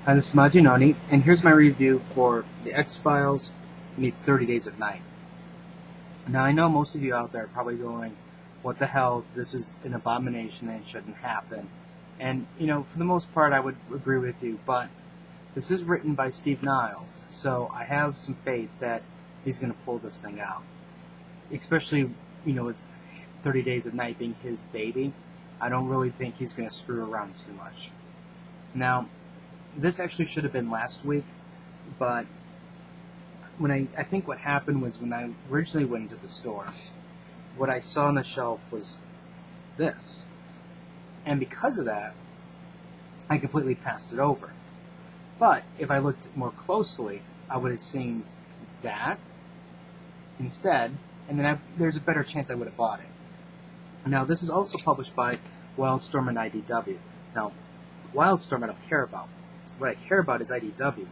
Hi, this is Majinoni, and here's my review for The X-Files meets 30 Days of Night. Now, I know most of you out there are probably going, what the hell, this is an abomination and it shouldn't happen. And, for the most part, I would agree with you, but this is written by Steve Niles, so I have some faith that he's going to pull this thing out. Especially, with 30 Days of Night being his baby, I don't really think he's going to screw around too much. Now, this actually should have been last week, but when I think what happened was when I originally went into the store, what I saw on the shelf was this. And because of that, I completely passed it over. But if I looked more closely, I would have seen that instead, and then there's a better chance I would have bought it. Now, this is also published by Wildstorm and IDW. Now, Wildstorm I don't care about. What I care about is IDW,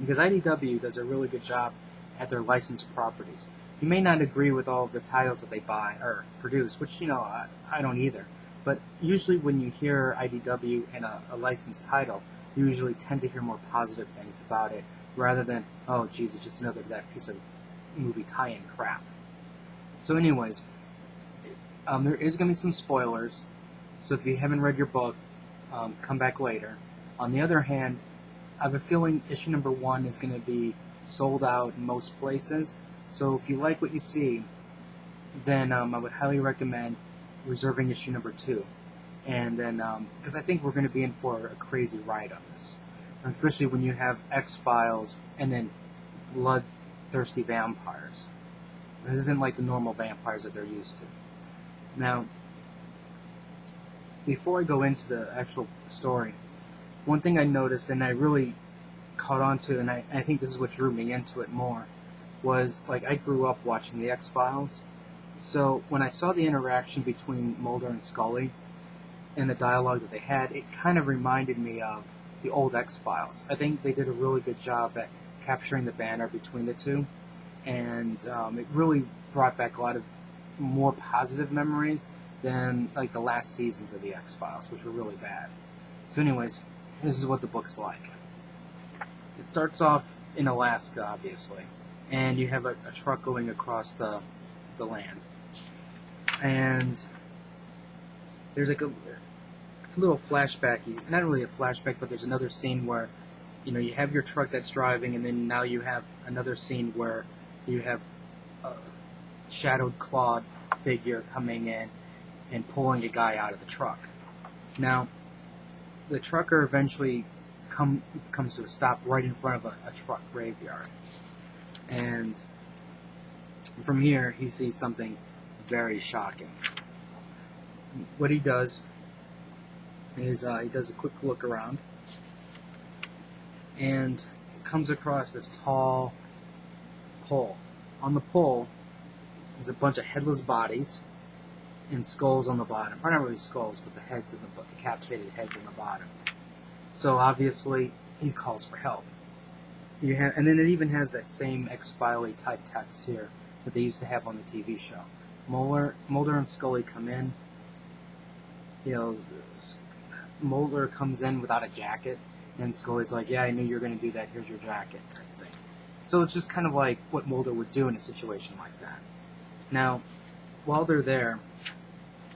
because IDW does a really good job at their licensed properties. You may not agree with all of the titles that they buy or produce, which, I don't either. But usually when you hear IDW and a licensed title, you usually tend to hear more positive things about it, rather than, oh, geez, it's just another that piece of movie tie-in crap. So anyways, there is going to be some spoilers, so if you haven't read your book, come back later. On the other hand, I have a feeling issue number 1 is going to be sold out in most places. So if you like what you see, then I would highly recommend reserving issue number 2. And then, because I think we're going to be in for a crazy ride on this. And especially when you have X-Files and then bloodthirsty vampires. This isn't like the normal vampires that they're used to. Now, before I go into the actual story, one thing I noticed, and I really caught on to, and I think this is what drew me into it more, was, I grew up watching the X-Files. So when I saw the interaction between Mulder and Scully, and the dialogue that they had, it kind of reminded me of the old X-Files. I think they did a really good job at capturing the banter between the two, and it really brought back a lot of more positive memories than, the last seasons of the X-Files, which were really bad. So anyways, this is what the book's like. It starts off in Alaska, obviously, and you have a truck going across the land. And there's a little flashback, not really a flashback, but there's another scene where, you have your truck that's driving, and then now you have another scene where you have a shadowed clawed figure coming in and pulling a guy out of the truck. Now, the trucker eventually comes to a stop right in front of a truck graveyard. And from here, he sees something very shocking. What he does is he does a quick look around and comes across this tall pole. On the pole is a bunch of headless bodies and skulls on the bottom. Or not really skulls, but the decapitated heads on the bottom. So obviously, he calls for help. And then it even has that same X-File-y type text here that they used to have on the TV show. Mulder and Scully come in. Mulder comes in without a jacket, and Scully's like, yeah, I knew you were going to do that, here's your jacket, type thing. So it's just kind of like what Mulder would do in a situation like that. Now, while they're there,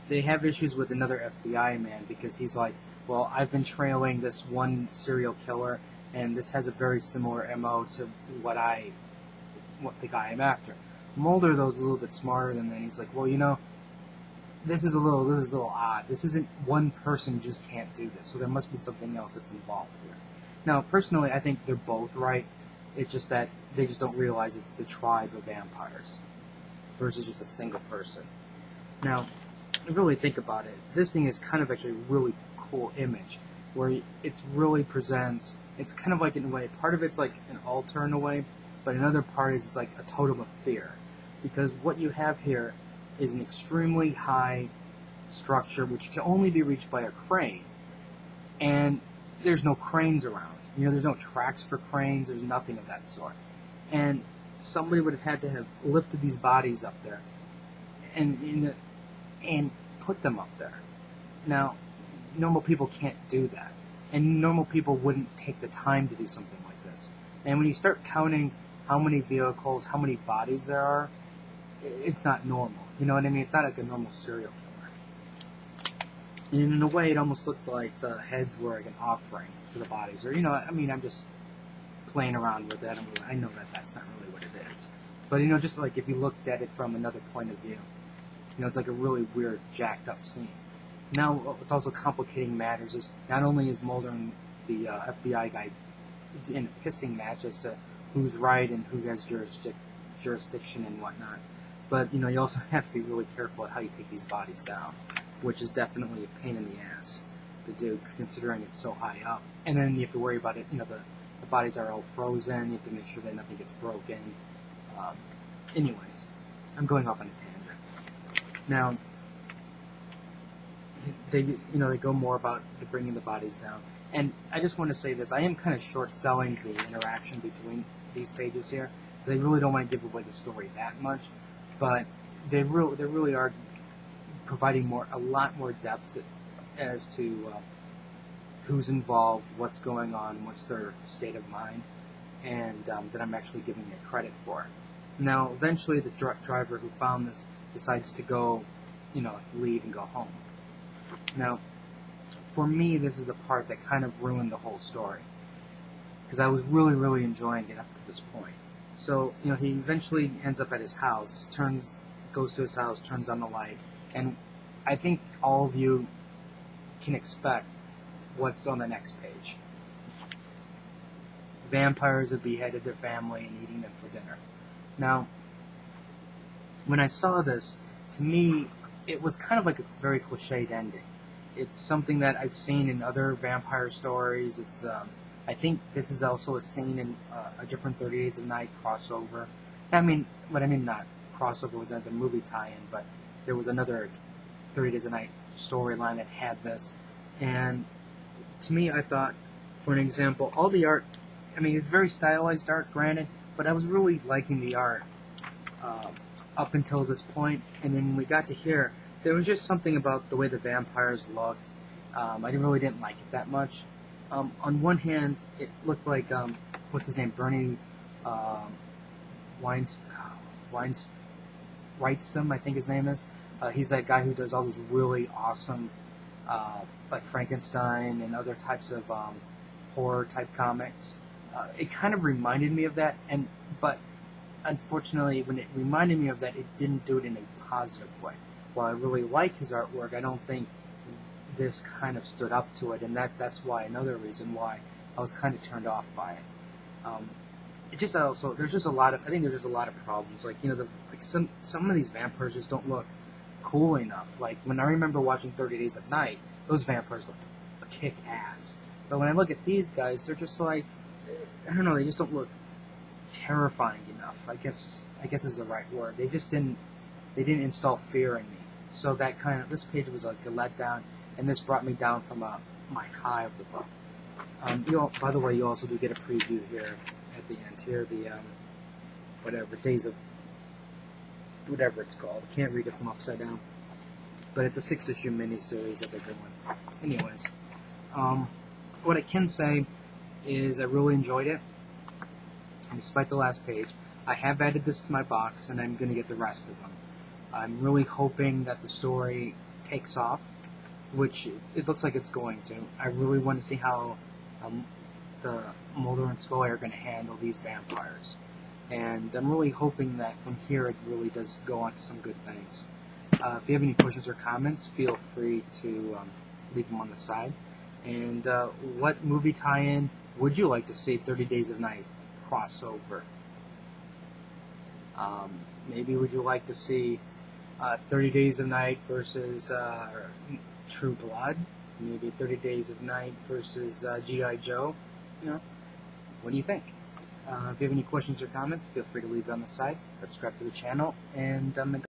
they have issues with another FBI man, because he's like, well, I've been trailing this one serial killer, and this has a very similar MO to what the guy I'm after. Mulder, though, is a little bit smarter than that. He's like, well, this is a little odd. This isn't one person just can't do this, so there must be something else that's involved here. Now, personally, I think they're both right. It's just that they just don't realize it's the tribe of vampires versus just a single person. Now, really think about it. This thing is kind of actually a really cool image, where it really presents, it's kind of like in a way, part of it's like an altar in a way, but another part is it's like a totem of fear. Because what you have here is an extremely high structure which can only be reached by a crane. And there's no cranes around. There's no tracks for cranes, there's nothing of that sort. And somebody would have had to have lifted these bodies up there and put them up there. Now, normal people can't do that. and normal people wouldn't take the time to do something like this. And when you start counting how many vehicles, how many bodies there are, it's not normal. You know what I mean? It's not like a normal serial killer. And in a way, it almost looked like the heads were like an offering to the bodies. Or, you know, I mean, I'm just playing around with it. I know that that's not really what it is. But, you know, just like if you looked at it from another point of view, you know, it's like a really weird, jacked up scene. Now, what's also complicating matters is not only is Mulder and the FBI guy in a pissing match as to who's right and who has jurisdiction and whatnot, but, you know, you also have to be really careful at how you take these bodies down, which is definitely a pain in the ass to do, considering it's so high up. And then you have to worry about it, you know, the bodies are all frozen, you have to make sure that nothing gets broken. Anyways, I'm going off on a tangent. Now, they go more about bringing the bodies down. And I just want to say this, I am kind of short-selling the interaction between these pages here. They really don't want to give away the story that much, but they really are providing a lot more depth as to who's involved, what's going on, what's their state of mind, and that I'm actually giving it credit for. Now, eventually, the truck driver who found this decides to go, you know, leave and go home. Now, for me, this is the part that kind of ruined the whole story, because I was really, really enjoying it up to this point. So, you know, he eventually ends up at his house, goes to his house, turns on the light, and I think all of you can expect what's on the next page. Vampires have beheaded their family and eating them for dinner. Now, when I saw this, to me, it was kind of like a very cliched ending. It's something that I've seen in other vampire stories. It's, I think this is also a scene in a different 30 Days of Night crossover. I mean not crossover with the movie tie-in, but there was another 30 Days of Night storyline that had this. And to me, I thought, for an example, all the art, I mean, it's very stylized art, granted, but I was really liking the art up until this point. And then when we got to here, there was just something about the way the vampires looked. I really didn't like it that much. On one hand, it looked like, what's his name, Bernie Weinstein, I think his name is. He's that guy who does all those really awesome, like Frankenstein and other types of horror-type comics. It kind of reminded me of that, but unfortunately, when it reminded me of that, it didn't do it in a positive way. While I really like his artwork, I don't think this kind of stood up to it, and that's why another reason why I was kind of turned off by it. It just also there's just a lot of problems. Like, you know, some of these vampires just don't look cool enough. Like when I remember watching 30 Days of Night, those vampires looked kick ass. But when I look at these guys, they're just like, I don't know, they just don't look terrifying enough. I guess is the right word. They didn't install fear in me. So this page was like a letdown, and this brought me down from my high of the book. By the way, you also do get a preview here at the end here, the Days of whatever it's called. I can't read it from upside down. But it's a 6-issue miniseries that they're doing. Anyways, what I can say is I really enjoyed it. And despite the last page, I have added this to my box, and I'm going to get the rest of them. I'm really hoping that the story takes off, which it looks like it's going to. I really want to see how the Mulder and Scully are going to handle these vampires. And I'm really hoping that from here it really does go on to some good things. If you have any questions or comments, feel free to leave them on the side. And what movie tie-in would you like to see 30 Days of Night crossover? Maybe would you like to see 30 Days of Night versus True Blood? Maybe 30 Days of Night versus G.I. Joe? You know, what do you think? If you have any questions or comments, feel free to leave it on the side. Subscribe to the channel, and until